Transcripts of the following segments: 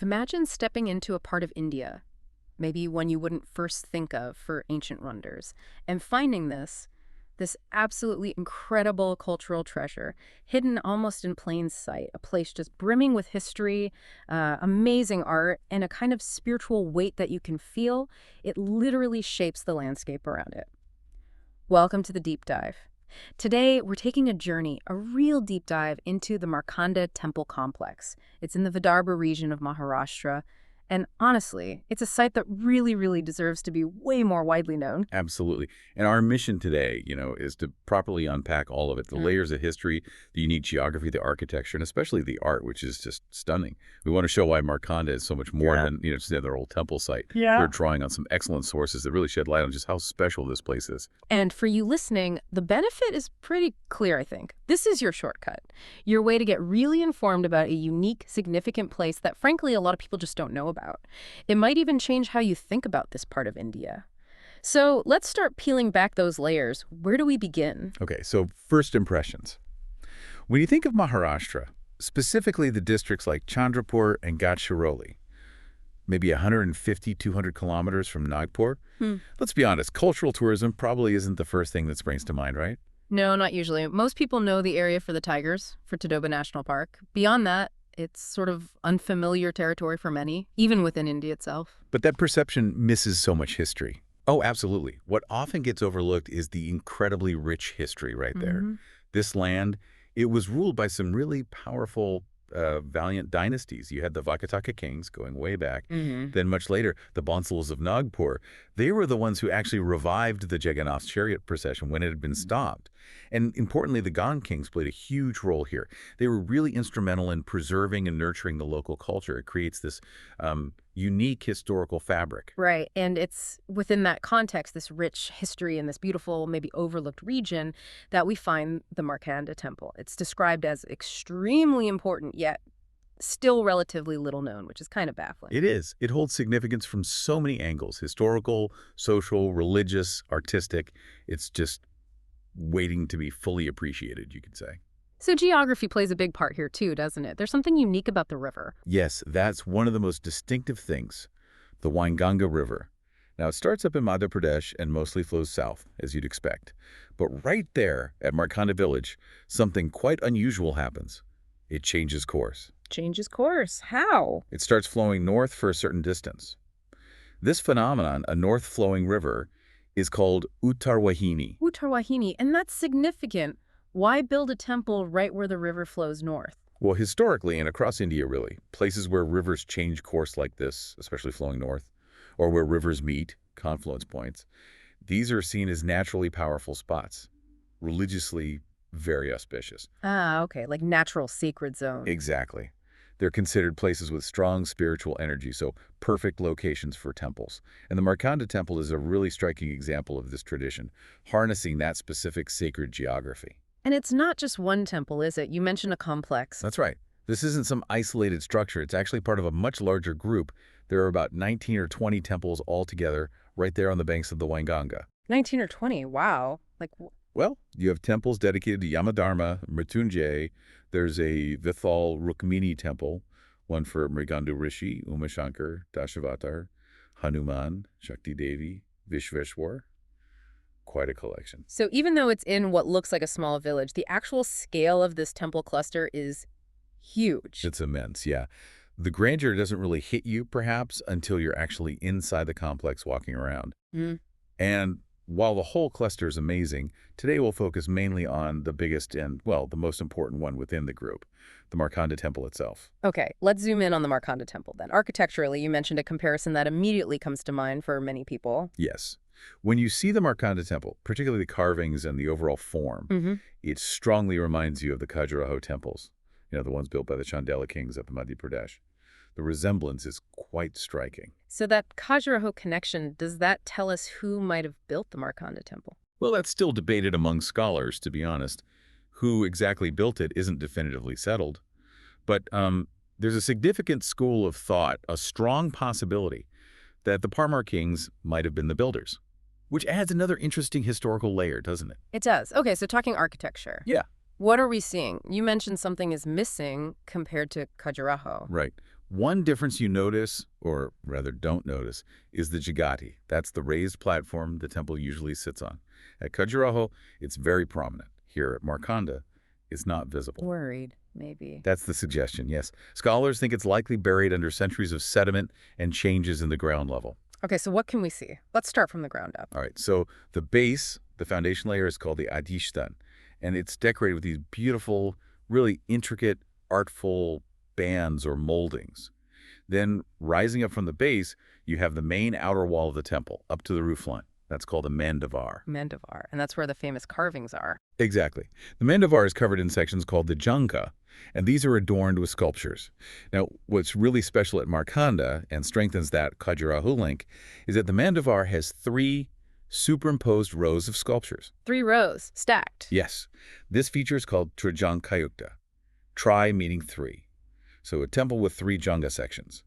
Imagine stepping into a part of India, maybe one you wouldn't first think of for ancient wonders, and finding this absolutely incredible cultural treasure, hidden almost in plain sight, a place just brimming with history, amazing art, and a kind of spiritual weight that you can feel. It literally shapes the landscape around it. Welcome to the deep dive. Today, we're taking a journey, a real deep dive into the Markanda Temple complex. It's in the Vidarbha region of Maharashtra, and honestly, it's a site that really deserves to be way more widely known. Absolutely. And our mission today, is to properly unpack all of it, the layers of history, the unique geography, the architecture, and especially the art, which is just stunning. We want to show why Markanda is so much more than, just another old temple site. Yeah. We're drawing on some excellent sources that really shed light on just how special this place is. And for you listening, the benefit is pretty clear, I think. This is your shortcut, your way to get really informed about a unique, significant place that, frankly, a lot of people just don't know about. It might even change how you think about this part of India. So let's start peeling back those layers. Where do we begin? Okay, so first impressions. When you think of Maharashtra, specifically the districts like Chandrapur and Gadchiroli, maybe 150, 200 kilometers from Nagpur, let's be honest, cultural tourism probably isn't the first thing that springs to mind, right? No, not usually. Most people know the area for the tigers, for Tadoba National Park. Beyond that, it's sort of unfamiliar territory for many, even within India itself. But that perception misses so much history. Oh, absolutely. What often gets overlooked is the incredibly rich history right there. This land, it was ruled by some really powerful, valiant dynasties. You had the Vakataka kings going way back. Then much later, the Bonsals of Nagpur. They were the ones who actually revived the Jagannath chariot procession when it had been stopped. And importantly, the Gond kings played a huge role here. They were really instrumental in preserving and nurturing the local culture. It creates this unique historical fabric. Right, and it's within that context, this rich history and this beautiful, maybe overlooked region, that we find the Markanda Temple. It's described as extremely important, yet still relatively little known, which is kind of baffling. It is. It holds significance from so many angles: historical, social, religious, artistic. It's just waiting to be fully appreciated, you could say. So geography plays a big part here too, doesn't it? There's something unique about the river. Yes, that's one of the most distinctive things, the Wainganga River. Now, it starts up in Madhya Pradesh and mostly flows south, as you'd expect. But right there at Markanda village, something quite unusual happens. It changes course. Changes course. How? It starts flowing north for a certain distance. This phenomenon, a north-flowing river, is called Uttarwahini. Uttarwahini, and that's significant. Why build a temple right where the river flows north? Well, historically and across India, really, places where rivers change course like this, especially flowing north, or where rivers meet, confluence points, these are seen as naturally powerful spots, religiously very auspicious. Ah, okay, like natural sacred zones. Exactly. They're considered places with strong spiritual energy, so perfect locations for temples. And the Markanda Temple is a really striking example of this tradition, harnessing that specific sacred geography. And it's not just one temple, is it? You mentioned a complex. That's right. This isn't some isolated structure. It's actually part of a much larger group. There are about 19 or 20 temples altogether right there on the banks of the Wainganga. 19 or 20, wow. Well, you have temples dedicated to Yamadharma, Mrityunjay. There's a Vithal Rukmini temple, one for Mrigandu Rishi, Umashankar, Dashavatar, Hanuman, Shakti Devi, Vishveshwar. Quite a collection. So even though it's in what looks like a small village, the actual scale of this temple cluster is huge. It's immense, yeah. The grandeur doesn't really hit you, perhaps, until you're actually inside the complex walking around. And while the whole cluster is amazing, today we'll focus mainly on the biggest and, well, the most important one within the group, the Markanda Temple itself. Okay, let's zoom in on the Markanda Temple then. Architecturally, you mentioned a comparison that immediately comes to mind for many people. Yes. When you see the Markanda Temple, particularly the carvings and the overall form, it strongly reminds you of the Khajuraho temples, the ones built by the Chandela kings up in Madhya Pradesh. The resemblance is quite striking. So that Khajuraho connection, does that tell us who might have built the Markanda Temple? Well, that's still debated among scholars, to be honest. Who exactly built it isn't definitively settled. But there's a significant school of thought, a strong possibility, that the Parmar kings might have been the builders. Which adds another interesting historical layer, doesn't it? It does. Okay, so talking architecture. Yeah. What are we seeing? You mentioned something is missing compared to Khajuraho. Right. One difference you notice, or rather don't notice, is the jagati. That's the raised platform the temple usually sits on. At Khajuraho, it's very prominent. Here at Markanda, it's not visible. Worried, maybe. That's the suggestion, yes. Scholars think it's likely buried under centuries of sediment and changes in the ground level. Okay, so what can we see? Let's start from the ground up. All right, so the base, the foundation layer, is called the adishtan, and it's decorated with these beautiful, really intricate, artful bands or moldings. Then, rising up from the base, you have the main outer wall of the temple, up to the roofline. That's called a mandavar. Mandavar, and that's where the famous carvings are. Exactly. The mandavar is covered in sections called the janga, and these are adorned with sculptures. Now, what's really special at Markanda, and strengthens that Khajuraho link, is that the mandavar has 3 superimposed rows of sculptures. 3 rows, stacked. Yes. This feature is called Trijankayukta. Tri meaning 3. So a temple with 3 janga sections.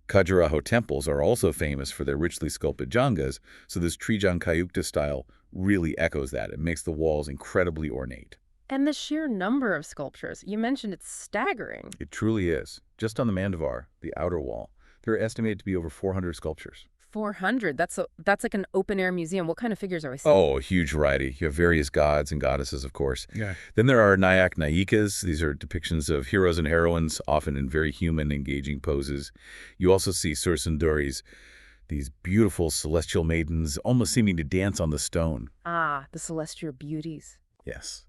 Khajuraho temples are also famous for their richly sculpted jangas, so this Trijankayukta style really echoes that. It makes the walls incredibly ornate. And the sheer number of sculptures. You mentioned it's staggering. It truly is. Just on the mandavar, the outer wall, there are estimated to be over 400 sculptures. 400? That's like an open-air museum. What kind of figures are we seeing? Oh, a huge variety. You have various gods and goddesses, of course. Yeah. Then there are Nayak Nayikas. These are depictions of heroes and heroines, often in very human, engaging poses. You also see Sursundaris, these beautiful celestial maidens, almost seeming to dance on the stone. Ah, the celestial beauties. Yes.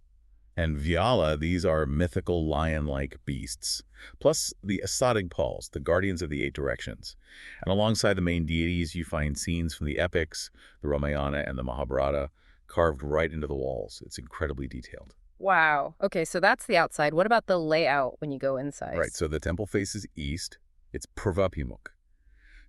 And Vyala, these are mythical lion-like beasts, plus the Asadagpals, the guardians of the 8 directions. And alongside the main deities, you find scenes from the epics, the Ramayana and the Mahabharata, carved right into the walls. It's incredibly detailed. Wow. Okay, so that's the outside. What about the layout when you go inside? Right, so the temple faces east. It's Purvabhimukh.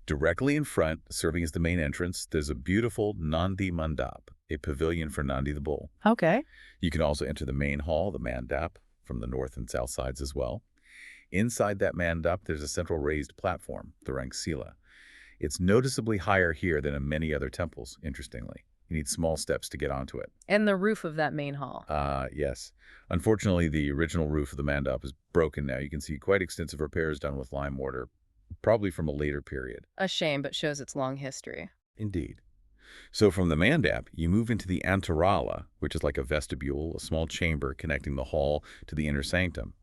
Directly in front, serving as the main entrance, there's a beautiful Nandi Mandap, a pavilion for Nandi the bull. Okay. You can also enter the main hall, the mandap, from the north and south sides as well. Inside that mandap, there's a central raised platform, the Rangsila. It's noticeably higher here than in many other temples, interestingly. You need small steps to get onto it. And the roof of that main hall. Yes. Unfortunately, the original roof of the mandap is broken now. You can see quite extensive repairs done with lime mortar, probably from a later period. A shame, but shows its long history. Indeed. So from the mandap, you move into the antarala, which is like a vestibule, a small chamber connecting the hall to the inner sanctum.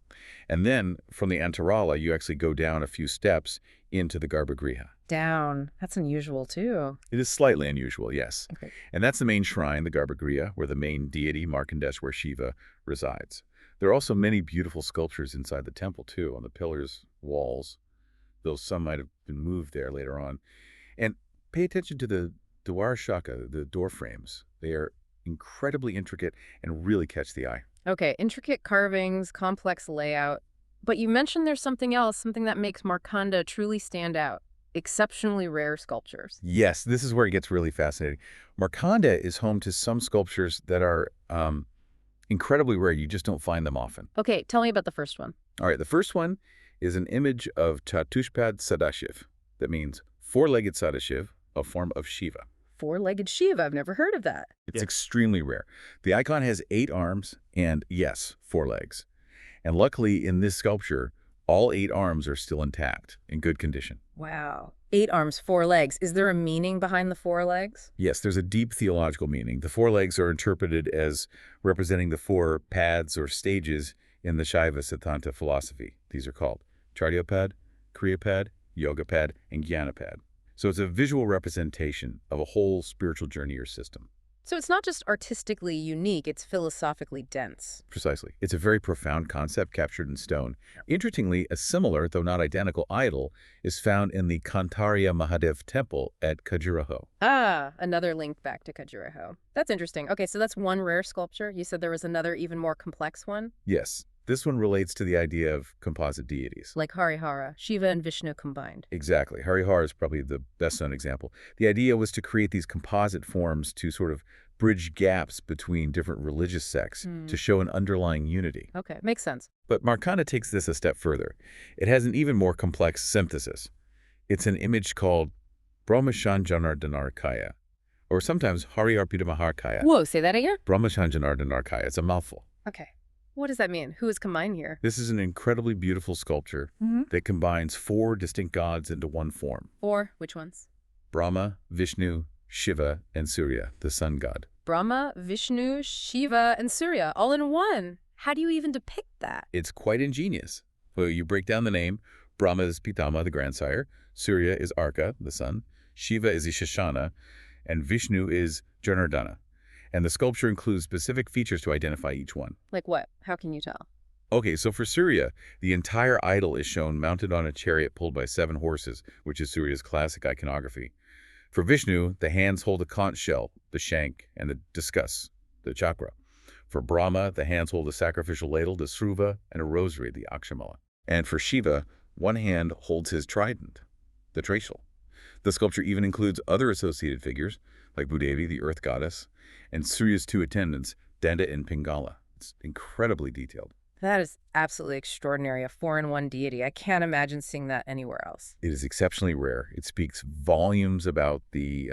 And then from the antarala, you actually go down a few steps into the garbhagriha. Down. That's unusual, too. It is slightly unusual, yes. Okay. And that's the main shrine, the garbhagriha, where the main deity, Markandesh, where Shiva resides. There are also many beautiful sculptures inside the temple, too, on the pillars, walls, though some might have been moved there later on. And pay attention to the Dwar Shaka, the door frames. They are incredibly intricate and really catch the eye. Okay, intricate carvings, complex layout. But you mentioned there's something else, something that makes Markanda truly stand out. Exceptionally rare sculptures. Yes, this is where it gets really fascinating. Markanda is home to some sculptures that are incredibly rare. You just don't find them often. Okay, tell me about the first one. All right, the first one is an image of Chatushpad Sadashiv. That means 4-legged Sadashiv, a form of Shiva. 4-legged Shiva. I've never heard of that. It's extremely rare. The icon has 8 arms and, yes, 4 legs. And luckily, in this sculpture, all 8 arms are still intact, in good condition. Wow. 8 arms, 4 legs. Is there a meaning behind the 4 legs? Yes, there's a deep theological meaning. The 4 legs are interpreted as representing the 4 paths or stages in the Shiva Siddhanta philosophy. These are called Charyapad, Kriyapad, Yogapad, and Jnanapad. So it's a visual representation of a whole spiritual journey or system. So it's not just artistically unique, it's philosophically dense. Precisely. It's a very profound concept captured in stone. Interestingly, a similar, though not identical, idol is found in the Kantarya Mahadev Temple at Khajuraho. Ah, another link back to Khajuraho. That's interesting. Okay, so that's one rare sculpture. You said there was another even more complex one? Yes. This one relates to the idea of composite deities. Like Harihara, Shiva and Vishnu combined. Exactly. Harihara is probably the best-known example. The idea was to create these composite forms to sort of bridge gaps between different religious sects to show an underlying unity. Okay, makes sense. But Markanda takes this a step further. It has an even more complex synthesis. It's an image called Brahmashanjanardanarkaya, or sometimes Hariarpita Maharkaya. Whoa, say that again? Brahmashanjanardanarkaya. It's a mouthful. Okay. What does that mean? Who is combined here? This is an incredibly beautiful sculpture that combines four distinct gods into one form: Or which ones? Brahma, Vishnu, Shiva, and Surya, the sun god. Brahma, Vishnu, Shiva, and Surya, all in one. How do you even depict that? It's quite ingenious. Well, you break down the name. Brahma is Pitama, the grandsire. Surya is Arka, the sun. Shiva is Ishashana. And Vishnu is Janardana. And the sculpture includes specific features to identify each one. Like what? How can you tell? Okay, so for Surya, the entire idol is shown mounted on a chariot pulled by 7 horses, which is Surya's classic iconography. For Vishnu, the hands hold a conch shell, the shank, and the discus, the chakra. For Brahma, the hands hold a sacrificial ladle, the sruva, and a rosary, the akshamala. And for Shiva, one hand holds his trident, the trachel. The sculpture even includes other associated figures, like Bhudevi, the earth goddess, and Surya's 2 attendants, Danda and Pingala. It's incredibly detailed. That is absolutely extraordinary, a 4-in-1 deity. I can't imagine seeing that anywhere else. It is exceptionally rare. It speaks volumes about the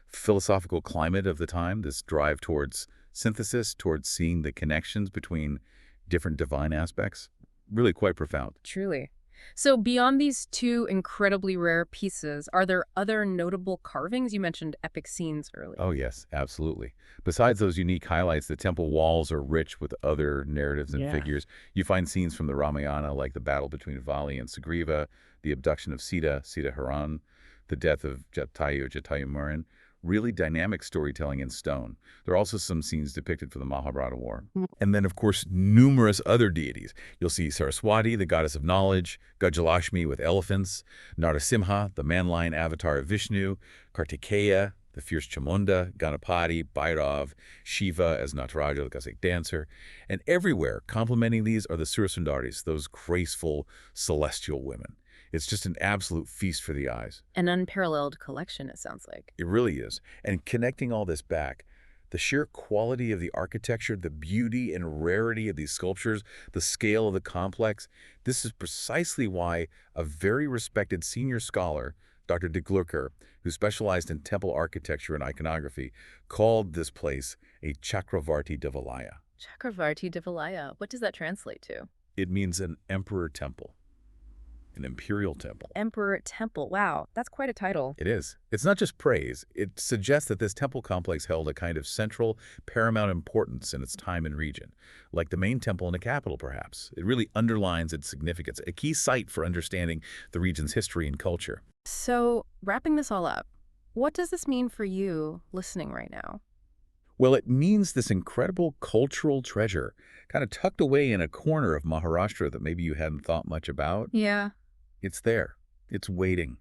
philosophical climate of the time, this drive towards synthesis, towards seeing the connections between different divine aspects. Really quite profound. Truly. So beyond these 2 incredibly rare pieces, are there other notable carvings? You mentioned epic scenes earlier. Oh, yes, absolutely. Besides those unique highlights, the temple walls are rich with other narratives and figures. You find scenes from the Ramayana, like the battle between Vali and Sugriva, the abduction of Sita Haran, the death of Jatayu Maran. Really dynamic storytelling in stone. There are also some scenes depicted for the Mahabharata War. And then, of course, numerous other deities. You'll see Saraswati, the goddess of knowledge, Gajalashmi with elephants, Narasimha, the man-lion avatar of Vishnu, Kartikeya, the fierce Chamunda, Ganapati, Bhairav, Shiva as Nataraja, the Gothic dancer. And everywhere, complementing these, are the Surasundaris, those graceful, celestial women. It's just an absolute feast for the eyes. An unparalleled collection, it sounds like. It really is. And connecting all this back, the sheer quality of the architecture, the beauty and rarity of these sculptures, the scale of the complex, this is precisely why a very respected senior scholar, Dr. de Glurker, who specialized in temple architecture and iconography, called this place a Chakravarti Devalaya. Chakravarti Devalaya, what does that translate to? It means an emperor temple. An imperial temple. Emperor Temple. Wow, that's quite a title. It is. It's not just praise. It suggests that this temple complex held a kind of central, paramount importance in its time and region, like the main temple in a capital, perhaps. It really underlines its significance, a key site for understanding the region's history and culture. So, wrapping this all up, what does this mean for you listening right now? Well, it means this incredible cultural treasure, kind of tucked away in a corner of Maharashtra that maybe you hadn't thought much about. Yeah. It's there. It's waiting.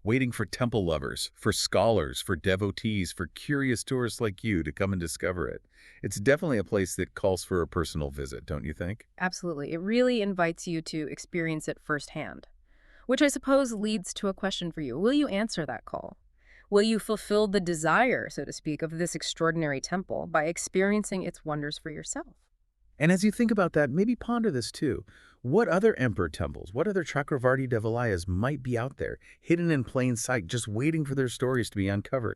Waiting for temple lovers, for scholars, for devotees, for curious tourists like you to come and discover it. It's definitely a place that calls for a personal visit, don't you think? Absolutely. It really invites you to experience it firsthand. Which I suppose leads to a question for you. Will you answer that call? Will you fulfill the desire, so to speak, of this extraordinary temple by experiencing its wonders for yourself? And as you think about that, maybe ponder this too. What other emperor temples, what other Chakravarti Devalayas might be out there, hidden in plain sight, just waiting for their stories to be uncovered?